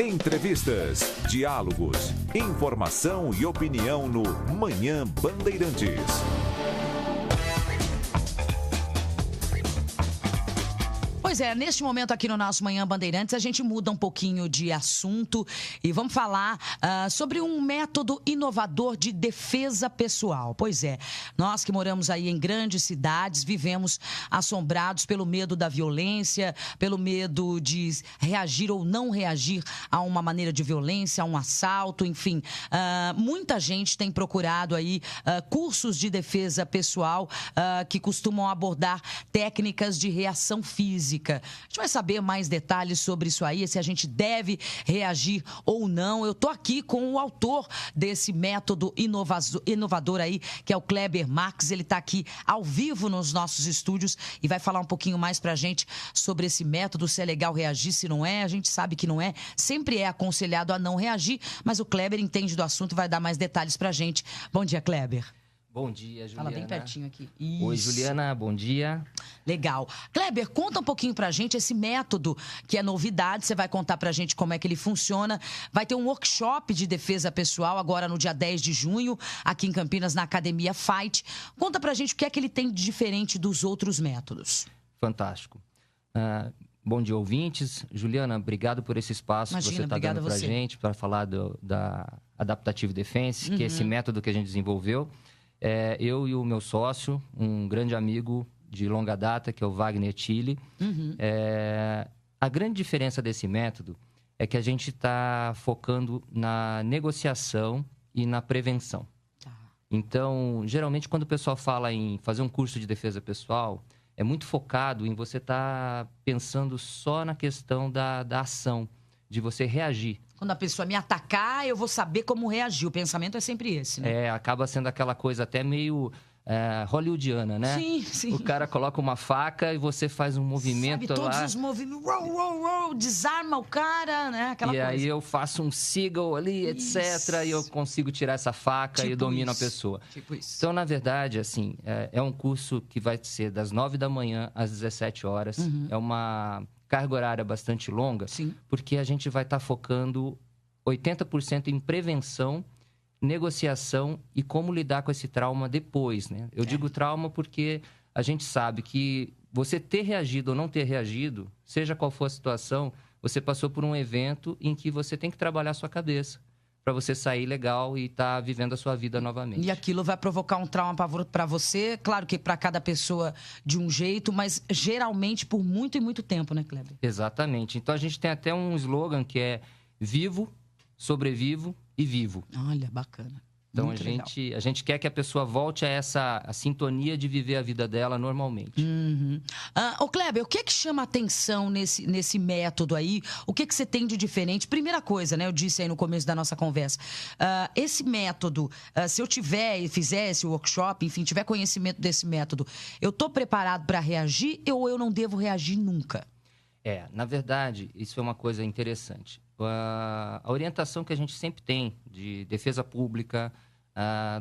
Entrevistas, diálogos, informação e opinião no Manhã Bandeirantes. Pois é, neste momento aqui no nosso Manhã Bandeirantes, a gente muda um pouquinho de assunto e vamos falar sobre um método inovador de defesa pessoal. Pois é, nós que moramos aí em grandes cidades, vivemos assombrados pelo medo da violência, pelo medo de reagir ou não reagir a uma maneira de violência, a um assalto, enfim. Muita gente tem procurado aí cursos de defesa pessoal que costumam abordar técnicas de reação física. A gente vai saber mais detalhes sobre isso aí, se a gente deve reagir ou não. Eu tô aqui com o autor desse método inovador aí, que é o Kleber Marques. Ele tá aqui ao vivo nos nossos estúdios e vai falar um pouquinho mais pra gente sobre esse método, se é legal reagir, se não é. A gente sabe que não é, sempre é aconselhado a não reagir, mas o Kleber entende do assunto e vai dar mais detalhes pra gente. Bom dia, Kleber. Bom dia, Juliana. Fala bem pertinho aqui. Isso. Oi, Juliana, bom dia. Legal. Kleber, conta um pouquinho pra gente esse método que é novidade, você vai contar pra gente como é que ele funciona. Vai ter um workshop de defesa pessoal agora no dia 10 de junho, aqui em Campinas, na Academia Fight. Conta pra gente o que é que ele tem de diferente dos outros métodos. Fantástico. Bom dia, ouvintes. Juliana, obrigado por esse espaço que você está dando pra gente, para falar da Adaptative Defense, que é esse método que a gente desenvolveu. Eu e o meu sócio, um grande amigo de longa data, que é o Wagner Tilly. A grande diferença desse método é que a gente está focando na negociação e na prevenção. Então, geralmente, quando o pessoal fala em fazer um curso de defesa pessoal, é muito focado em você estar pensando só na questão da ação, de você reagir. Quando a pessoa me atacar, eu vou saber como reagir. O pensamento é sempre esse, né? Acaba sendo aquela coisa até meio hollywoodiana, né? Sim, sim. O cara coloca uma faca e você faz um movimento. Sabe, todos lá. os movimentos, desarma o cara, né? Aquela coisa. Aí eu faço um seagull ali, etc. E eu consigo tirar essa faca e domino a pessoa. Tipo isso. Então, na verdade, assim, é um curso que vai ser das 9 da manhã às 17 horas. É uma carga horária bastante longa, porque a gente vai estar focando 80% em prevenção, negociação e como lidar com esse trauma depois, né? Eu digo trauma porque a gente sabe que você ter reagido ou não ter reagido, seja qual for a situação, você passou por um evento em que você tem que trabalhar a sua cabeça para você sair legal e estar vivendo a sua vida novamente. E aquilo vai provocar um trauma para você, claro que para cada pessoa de um jeito, mas geralmente por muito e muito tempo, né, Kleber? Exatamente. Então a gente tem até um slogan que é vivo, sobrevivo e vivo. Olha, bacana. Então a gente quer que a pessoa volte a sintonia de viver a vida dela normalmente. Ô Kleber, o que chama atenção nesse método aí? O que você tem de diferente? Primeira coisa, né? Eu disse aí no começo da nossa conversa. Esse método, se eu tiver e fizer esse workshop, enfim, tiver conhecimento desse método, eu tô preparado para reagir ou eu não devo reagir nunca? Na verdade, isso é uma coisa interessante. A orientação que a gente sempre tem de defesa pública,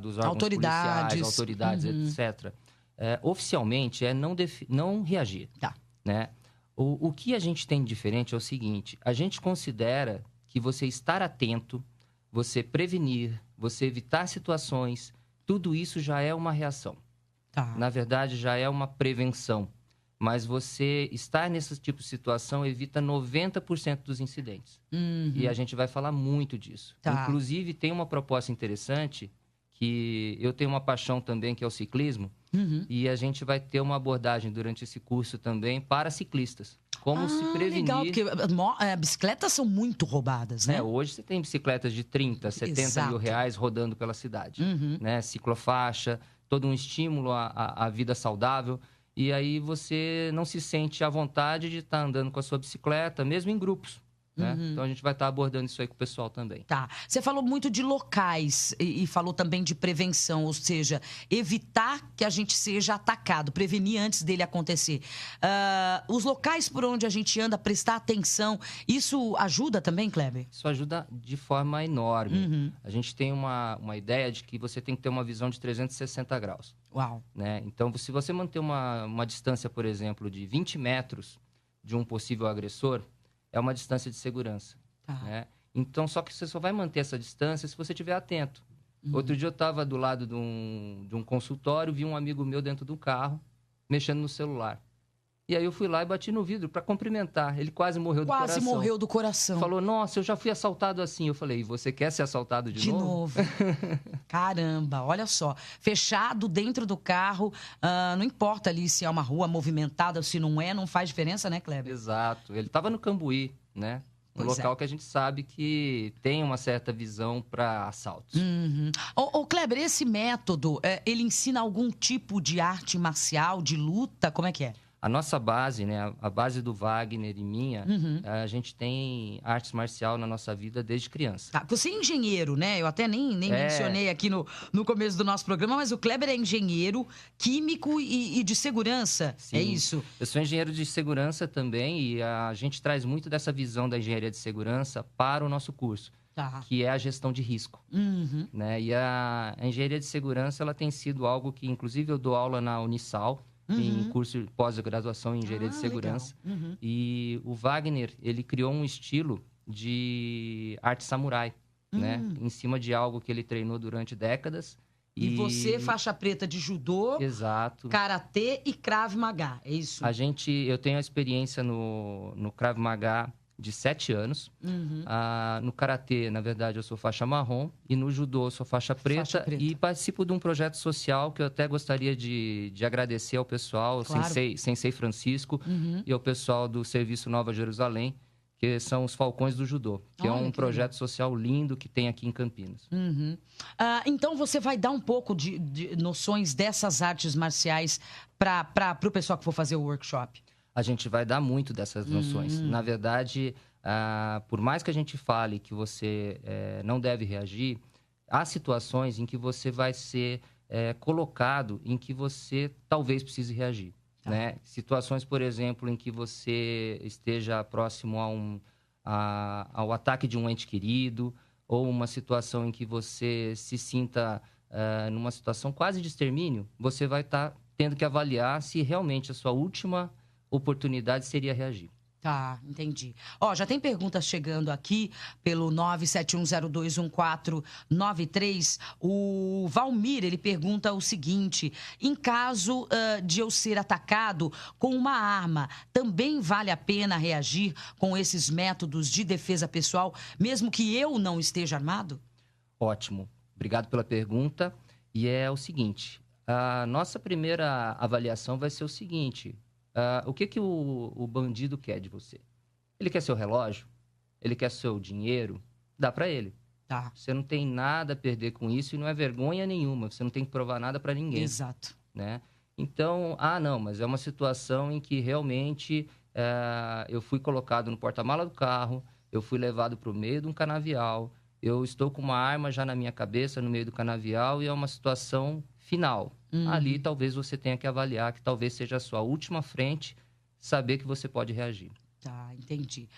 dos órgãos policiais, autoridades, etc., oficialmente é não reagir. Né? O que a gente tem de diferente é o seguinte: a gente considera que você estar atento, você prevenir, você evitar situações, tudo isso já é uma reação. Na verdade, já é uma prevenção. Mas você estar nesse tipo de situação evita 90% dos incidentes. E a gente vai falar muito disso. Inclusive, tem uma proposta interessante, que eu tenho uma paixão também, que é o ciclismo. E a gente vai ter uma abordagem durante esse curso também para ciclistas. Como se prevenir... Legal, porque bicicletas são muito roubadas, né? Hoje você tem bicicletas de 30, 70 mil reais rodando pela cidade. Né? Ciclofaixa, todo um estímulo à vida saudável. E aí você não se sente à vontade de estar andando com a sua bicicleta, mesmo em grupos. Né? Então a gente vai estar abordando isso aí com o pessoal também. Você falou muito de locais e falou também de prevenção, ou seja, evitar que a gente seja atacado, prevenir antes dele acontecer. Os locais por onde a gente anda, prestar atenção, isso ajuda também, Kleber? Isso ajuda de forma enorme. A gente tem uma ideia de que você tem que ter uma visão de 360 graus. Uau! Né? Então, se você manter uma distância, por exemplo, de 20 metros de um possível agressor, é uma distância de segurança. né? Então, só que você só vai manter essa distância se você estiver atento. Outro dia eu estava do lado de um consultório, vi um amigo meu dentro do carro, mexendo no celular. E aí eu fui lá e bati no vidro para cumprimentar. Ele quase morreu do coração. Quase morreu do coração. Falou, nossa, eu já fui assaltado assim. Eu falei, e você quer ser assaltado de novo? Caramba, olha só. Fechado dentro do carro, não importa ali se é uma rua movimentada ou se não é, não faz diferença, né, Kleber? Exato. Ele estava no Cambuí, né? Um local que a gente sabe que tem uma certa visão para assaltos. Ô, Kleber, esse método, ele ensina algum tipo de arte marcial, de luta? Como é que é? A nossa base, né, a base do Wagner e minha, a gente tem artes marcial na nossa vida desde criança. Tá, você é engenheiro, né? Eu até nem mencionei aqui no começo do nosso programa, mas o Kleber é engenheiro químico e de segurança, Sim. É isso? Eu sou engenheiro de segurança também e a gente traz muito dessa visão da engenharia de segurança para o nosso curso. Que é a gestão de risco. Né? E a engenharia de segurança ela tem sido algo que, inclusive, eu dou aula na Unisal, em curso de pós-graduação em engenharia de segurança. E o Wagner, ele criou um estilo de arte samurai, né? Em cima de algo que ele treinou durante décadas. E você, faixa preta de judô, exato, karatê e Krav Maga, é isso? Eu tenho a experiência no Krav Maga de 7 anos. No karatê, na verdade, eu sou faixa marrom. E no judô, eu sou faixa preta. E participo de um projeto social que eu até gostaria de agradecer ao pessoal, claro. Sensei Francisco, e ao pessoal do Serviço Nova Jerusalém, que são os Falcões do Judô, que é um projeto social lindo que tem aqui em Campinas. Então, você vai dar um pouco de noções dessas artes marciais para o pessoal que for fazer o workshop? A gente vai dar muito dessas noções. Na verdade, por mais que a gente fale que você não deve reagir, há situações em que você vai ser colocado em que você talvez precise reagir. Né? Situações, por exemplo, em que você esteja próximo ao ataque de um ente querido, ou uma situação em que você se sinta numa situação quase de extermínio, você vai estar tendo que avaliar se realmente a sua última oportunidade seria reagir. Tá, entendi. Já tem perguntas chegando aqui pelo 971021493. O Valmir, ele pergunta o seguinte: em caso de eu ser atacado com uma arma, também vale a pena reagir com esses métodos de defesa pessoal, mesmo que eu não esteja armado? Ótimo. Obrigado pela pergunta. E é o seguinte, a nossa primeira avaliação vai ser o seguinte: o que o bandido quer de você? Ele quer seu relógio? Ele quer seu dinheiro? Dá para ele. Tá. Você não tem nada a perder com isso e não é vergonha nenhuma. Você não tem que provar nada para ninguém. Exato. Né? Então, não, mas é uma situação em que realmente eu fui colocado no porta-mala do carro, eu fui levado para o meio de um canavial, eu estou com uma arma já na minha cabeça, no meio do canavial, e é uma situação final. Ali, talvez você tenha que avaliar que talvez seja a sua última frente, saber que você pode reagir. Tá, entendi.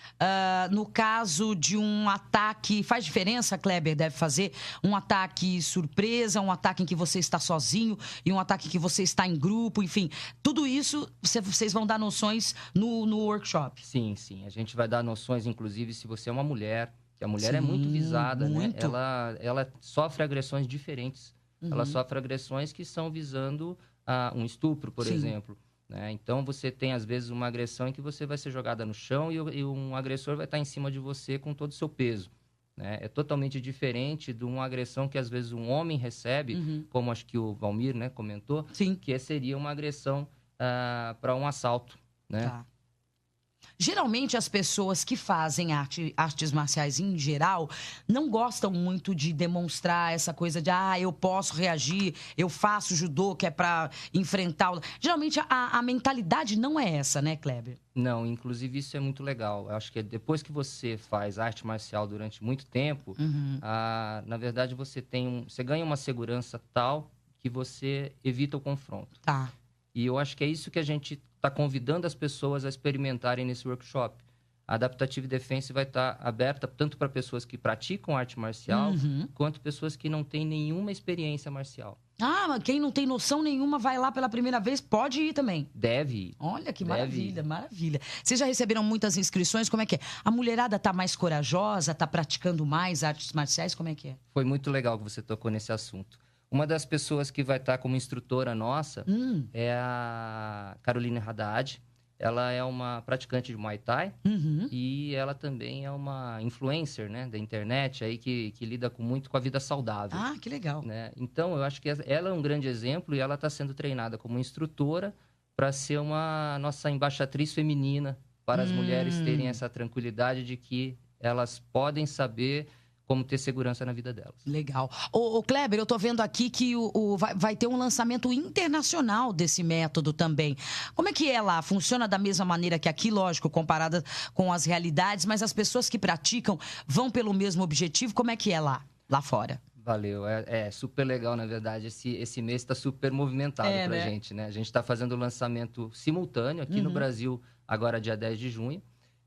No caso de um ataque, faz diferença, Kleber, deve fazer? Um ataque surpresa, um ataque em que você está sozinho e um ataque em que você está em grupo, enfim. Tudo isso vocês vão dar noções no workshop? Sim, sim. A gente vai dar noções, inclusive, se você é uma mulher, que a mulher é muito visada, muito. Né? Ela sofre agressões diferentes. Ela sofre agressões que são visando um estupro, por exemplo. Né? Então, você tem, às vezes, uma agressão em que você vai ser jogada no chão e um agressor vai estar em cima de você com todo o seu peso. Né? É totalmente diferente de uma agressão que, às vezes, um homem recebe, como acho que o Valmir, né, comentou, que seria uma agressão para um assalto. Né? Tá. Geralmente, as pessoas que fazem artes marciais em geral não gostam muito de demonstrar essa coisa de eu posso reagir, eu faço judô, que é para enfrentar... Geralmente, a mentalidade não é essa, né, Kleber? Não, inclusive isso é muito legal. Eu acho que depois que você faz arte marcial durante muito tempo, na verdade, você ganha uma segurança tal que você evita o confronto. Tá. E eu acho que é isso que a gente está convidando as pessoas a experimentarem nesse workshop. a Adaptative Defense vai estar aberta tanto para pessoas que praticam arte marcial, quanto pessoas que não têm nenhuma experiência marcial. Ah, mas quem não tem noção nenhuma vai lá pela primeira vez, pode ir também. Deve ir. Olha que maravilha, maravilha. Vocês já receberam muitas inscrições? Como é que é? A mulherada tá mais corajosa, tá praticando mais artes marciais? Como é que é? Foi muito legal que você tocou nesse assunto. Uma das pessoas que vai estar como instrutora nossa é a Caroline Haddad. Ela é uma praticante de Muay Thai e ela também é uma influencer, né, da internet aí que lida muito com a vida saudável. Ah, que legal. Né? Então, eu acho que ela é um grande exemplo e ela está sendo treinada como instrutora para ser uma nossa embaixatriz feminina para as mulheres terem essa tranquilidade de que elas podem saber como ter segurança na vida delas. Legal. Ô Kleber, eu tô vendo aqui que vai ter um lançamento internacional desse método também. Como é que é lá? Funciona da mesma maneira que aqui, lógico, comparada com as realidades, mas as pessoas que praticam vão pelo mesmo objetivo? Como é que é lá fora? Valeu, é super legal, na verdade, esse mês está super movimentado pra gente, né? A gente está fazendo o lançamento simultâneo aqui no Brasil, agora dia 10 de junho,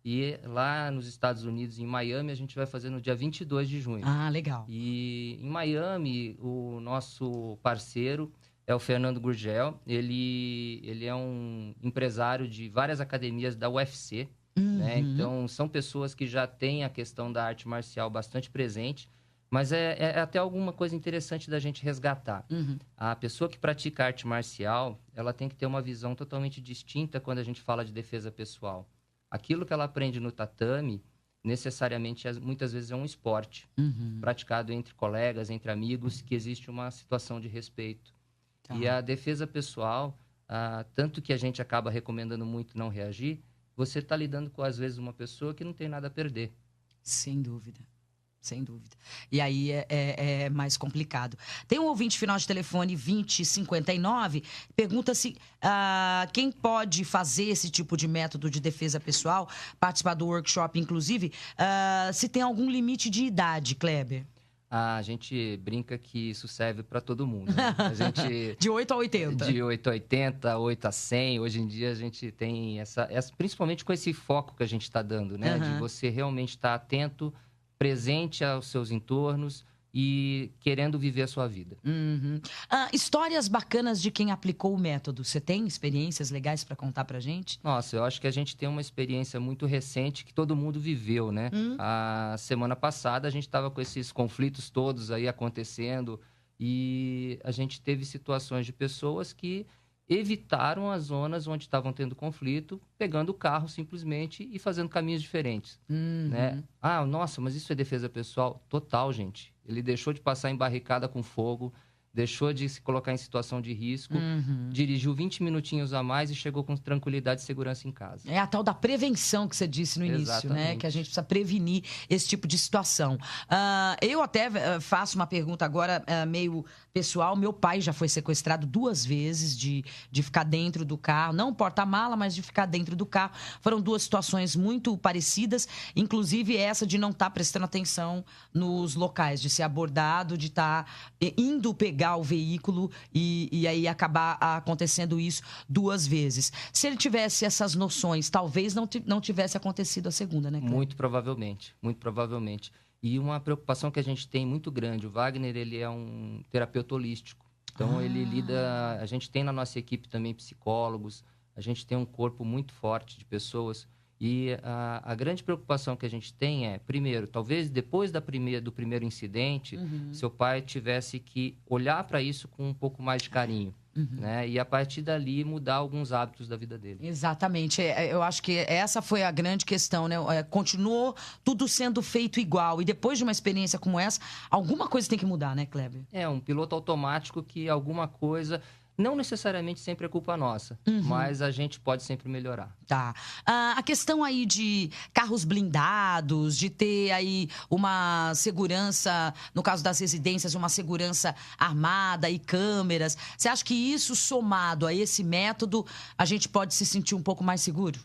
e lá nos Estados Unidos, em Miami, a gente vai fazer no dia 22 de junho. Ah, legal. E em Miami, o nosso parceiro é o Fernando Gurgel. Ele é um empresário de várias academias da UFC, né? Então, são pessoas que já têm a questão da arte marcial bastante presente, mas é até alguma coisa interessante da gente resgatar. A pessoa que pratica arte marcial, ela tem que ter uma visão totalmente distinta quando a gente fala de defesa pessoal. Aquilo que ela aprende no tatame, necessariamente, muitas vezes é um esporte praticado entre colegas, entre amigos, que existe uma situação de respeito. Tá. E a defesa pessoal, tanto que a gente acaba recomendando muito não reagir, você está lidando com, às vezes, uma pessoa que não tem nada a perder. Sem dúvida. Sem dúvida. E aí é mais complicado. Tem um ouvinte final de telefone 2059, pergunta se quem pode fazer esse tipo de método de defesa pessoal, participar do workshop, inclusive, se tem algum limite de idade, Kleber? A gente brinca que isso serve para todo mundo. Né? A gente, de 8 a 80. De 8 a 80, 8 a 100. Hoje em dia a gente tem principalmente com esse foco que a gente está dando, né? De você realmente estar atento, presente aos seus entornos e querendo viver a sua vida. Histórias bacanas de quem aplicou o método. Você tem experiências legais para contar pra gente? Nossa, eu acho que a gente tem uma experiência muito recente que todo mundo viveu, né? A semana passada a gente estava com esses conflitos todos aí acontecendo e a gente teve situações de pessoas que evitaram as zonas onde estavam tendo conflito, pegando o carro simplesmente e fazendo caminhos diferentes. Né? Nossa, mas isso é defesa pessoal? Total, gente. Ele deixou de passar em barricada com fogo, deixou de se colocar em situação de risco, dirigiu 20 minutinhos a mais e chegou com tranquilidade e segurança em casa. É a tal da prevenção que você disse no início, Exatamente. né? Que a gente precisa prevenir esse tipo de situação. Eu até faço uma pergunta agora meio pessoal. Meu pai já foi sequestrado 2 vezes de ficar dentro do carro. Não porta-mala, mas de ficar dentro do carro. Foram 2 situações muito parecidas. Inclusive essa de não estar prestando atenção nos locais, de ser abordado, de estar indo pegar o veículo e aí acabar acontecendo isso 2 vezes. Se ele tivesse essas noções, talvez não tivesse acontecido a segunda, né, Cleber? Muito provavelmente, muito provavelmente. E uma preocupação que a gente tem muito grande, o Wagner, ele é um terapeuta holístico. Então, ele lida... A gente tem na nossa equipe também psicólogos, a gente tem um corpo muito forte de pessoas. E a grande preocupação que a gente tem é, primeiro, talvez depois do primeiro incidente, seu pai tivesse que olhar para isso com um pouco mais de carinho. Né? E a partir dali mudar alguns hábitos da vida dele. Exatamente. Eu acho que essa foi a grande questão, né? Continuou tudo sendo feito igual. E depois de uma experiência como essa, alguma coisa tem que mudar, né, Kleber? É um piloto automático que alguma coisa... Não necessariamente sempre é culpa nossa, mas a gente pode sempre melhorar. Tá. A questão aí de carros blindados, de ter aí uma segurança, no caso das residências, uma segurança armada e câmeras. Você acha que isso, somado a esse método, a gente pode se sentir um pouco mais seguro?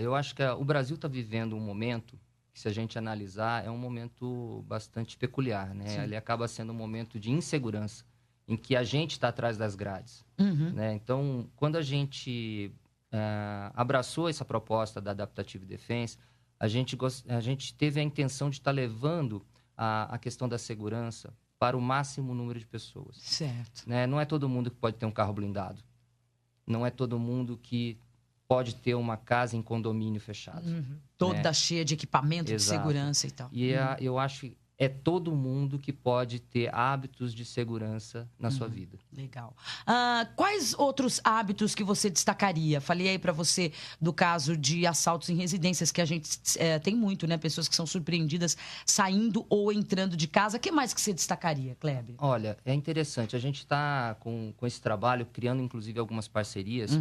Eu acho que o Brasil está vivendo um momento que, se a gente analisar, é um momento bastante peculiar, né? Ele acaba sendo um momento de insegurança, em que a gente está atrás das grades. Né? Então, quando a gente abraçou essa proposta da Adaptative Defense, a gente teve a intenção de estar levando a questão da segurança para o máximo número de pessoas. Certo. Né? Não é todo mundo que pode ter um carro blindado. Não é todo mundo que pode ter uma casa em condomínio fechado. Toda cheia de equipamento de segurança e tal. E eu acho que é todo mundo que pode ter hábitos de segurança na sua vida. Legal. Quais outros hábitos que você destacaria? Falei aí para você do caso de assaltos em residências, que a gente tem muito, né? Pessoas que são surpreendidas saindo ou entrando de casa. O que mais que você destacaria, Kleber? Olha, é interessante. A gente está com esse trabalho, criando inclusive algumas parcerias.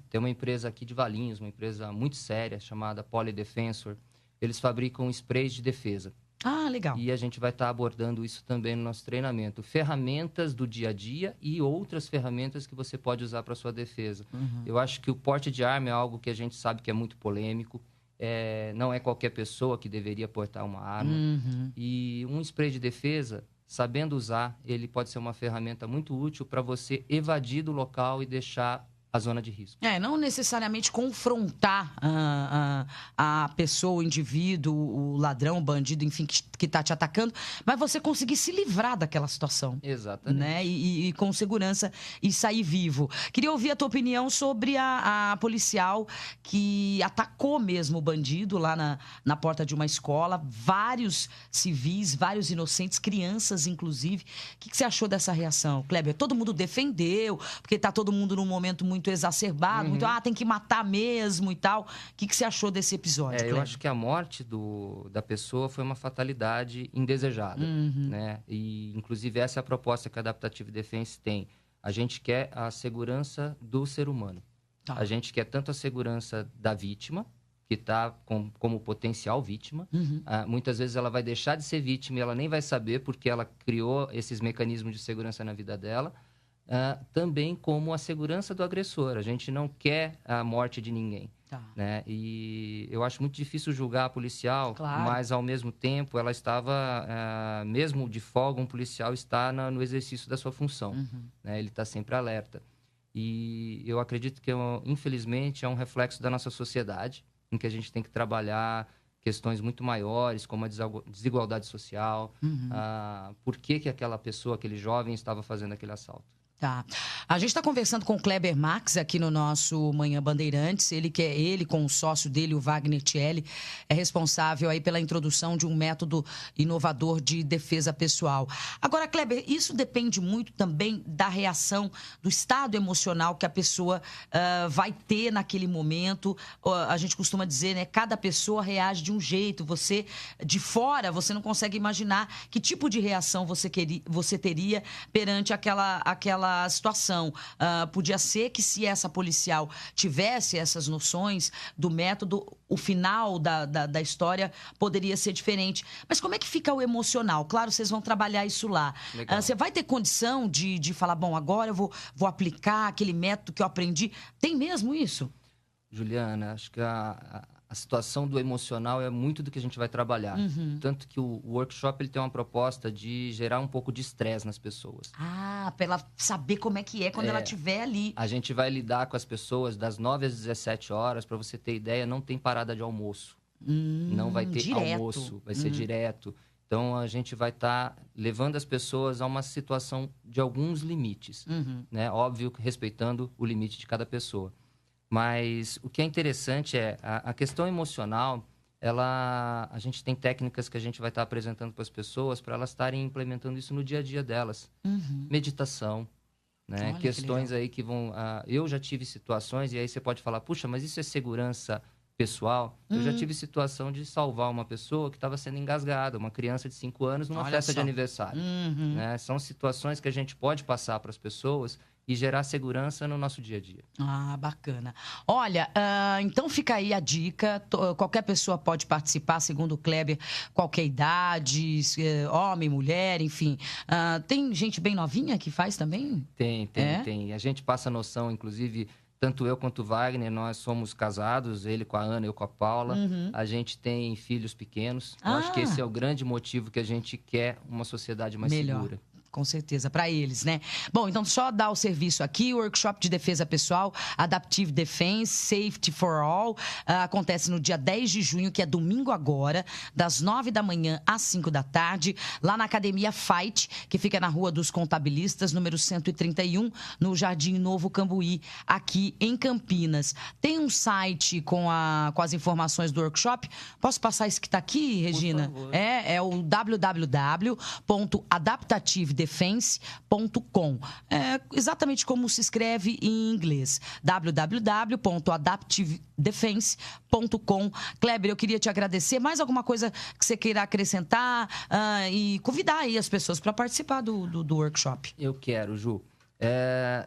Tem uma empresa aqui de Valinhos, uma empresa muito séria, chamada Polydefensor. Eles fabricam sprays de defesa. Ah, legal. E a gente vai estar abordando isso também no nosso treinamento. Ferramentas do dia a dia e outras ferramentas que você pode usar para sua defesa. Eu acho que o porte de arma é algo que a gente sabe que é muito polêmico. Não é qualquer pessoa que deveria portar uma arma. E um spray de defesa, sabendo usar, ele pode ser uma ferramenta muito útil para você evadir do local e deixar a zona de risco. Não necessariamente confrontar a pessoa, o indivíduo, o ladrão, o bandido, enfim, que está te atacando, mas você conseguir se livrar daquela situação. Exatamente. Né? E com segurança e sair vivo. Queria ouvir a tua opinião sobre a policial que atacou mesmo o bandido lá na porta de uma escola, vários civis, vários inocentes, crianças inclusive. O que você achou dessa reação, Kleber? Todo mundo defendeu, porque está todo mundo num momento muito exacerbado, muito, tem que matar mesmo e tal. O que você achou desse episódio, Kleber? Eu acho que a morte da pessoa foi uma fatalidade indesejada, né? E, inclusive, essa é a proposta que a Adaptative Defense tem. A gente quer a segurança do ser humano. Tá. A gente quer tanto a segurança da vítima, que está como potencial vítima. Muitas vezes ela vai deixar de ser vítima e ela nem vai saber porque ela criou esses mecanismos de segurança na vida dela. Também como a segurança do agressor. A gente não quer a morte de ninguém. Né? E eu acho muito difícil julgar a policial, claro, mas ao mesmo tempo ela estava, mesmo de folga, um policial está no exercício da sua função. Né? Ele está sempre alerta. E eu acredito que, infelizmente, é um reflexo da nossa sociedade, em que a gente tem que trabalhar questões muito maiores, como a desigualdade social. Por que aquela pessoa, aquele jovem, estava fazendo aquele assalto? Tá. A gente está conversando com o Kleber Max aqui no nosso Manhã Bandeirantes. Ele com o sócio dele, o Wagner Thiele, é responsável aí pela introdução de um método inovador de defesa pessoal. Agora, Kleber, isso depende muito também da reação, do estado emocional que a pessoa vai ter naquele momento. A gente costuma dizer, né? Cada pessoa reage de um jeito. Você, de fora, você não consegue imaginar que tipo de reação você teria perante aquela situação. Podia ser que, se essa policial tivesse essas noções do método, o final da história poderia ser diferente. Mas como é que fica o emocional? Claro, vocês vão trabalhar isso lá. Você vai ter condição de falar, bom, agora eu vou aplicar aquele método que eu aprendi? Tem mesmo isso? Juliana, acho que a situação do emocional é muito do que a gente vai trabalhar. Tanto que o workshop ele tem uma proposta de gerar um pouco de estresse nas pessoas. Para ela saber como é que é quando ela estiver ali. A gente vai lidar com as pessoas das 9 às 17 horas. Para você ter ideia, não tem parada de almoço. Não vai ter direto. Almoço, vai ser direto. Então, a gente vai estar levando as pessoas a uma situação de alguns limites. Né? Óbvio, respeitando o limite de cada pessoa. Mas o que é interessante é a questão emocional, a gente tem técnicas que a gente vai estar apresentando para as pessoas para elas estarem implementando isso no dia a dia delas. Meditação, né? Questões aí que vão... eu já tive situações, e aí você pode falar, puxa, mas isso é segurança pessoal? Eu já tive situação de salvar uma pessoa que estava sendo engasgada, uma criança de 5 anos, numa festa de aniversário. Né? São situações que a gente pode passar para as pessoas e gerar segurança no nosso dia a dia. Bacana. Olha, então fica aí a dica. Qualquer pessoa pode participar, segundo o Kleber, qualquer idade, homem, mulher, enfim. Tem gente bem novinha que faz também? Tem. A gente passa a noção, inclusive... Tanto eu quanto o Wagner, nós somos casados, ele com a Ana, eu com a Paula. A gente tem filhos pequenos. Eu acho que esse é o grande motivo que a gente quer uma sociedade mais segura. Com certeza, para eles, né? Bom, então só dar o serviço aqui, o workshop de defesa pessoal, Adaptive Defense, Safety for All, acontece no dia 10 de junho, que é domingo agora, das 9 da manhã às 5 da tarde, lá na Academia Fight, que fica na Rua dos Contabilistas, número 131, no Jardim Novo Cambuí, aqui em Campinas. Tem um site com as informações do workshop. Posso passar esse que está aqui, Regina? Por favor. É o www.adaptativedefense.com. É exatamente como se escreve em inglês. www.adaptivedefense.com. Kleber, eu queria te agradecer. Mais alguma coisa que você queira acrescentar e convidar aí as pessoas para participar do workshop? Eu quero, Ju.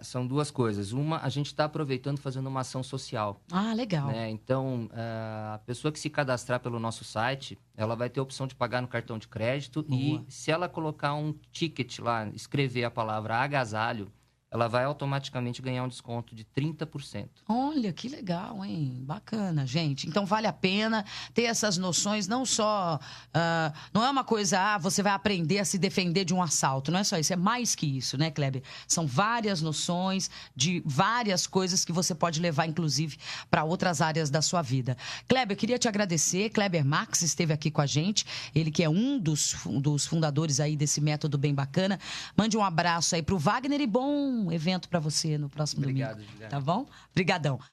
São duas coisas. Uma, a gente está aproveitando fazendo uma ação social. Ah, legal. Né? Então, a pessoa que se cadastrar pelo nosso site, ela vai ter a opção de pagar no cartão de crédito. Boa. E se ela colocar um ticket lá, escrever a palavra agasalho, ela vai automaticamente ganhar um desconto de 30%. Olha, que legal, hein? Bacana, gente. Então, vale a pena ter essas noções, não só... não é uma coisa, você vai aprender a se defender de um assalto. Não é só isso, é mais que isso, né, Kleber? São várias noções de várias coisas que você pode levar, inclusive, para outras áreas da sua vida. Kleber, eu queria te agradecer. Kleber Max esteve aqui com a gente. Ele que é um dos fundadores aí desse método bem bacana. Mande um abraço aí pro Wagner e bom evento para você no próximo domingo. Obrigado, Juliana. Tá bom? Obrigadão.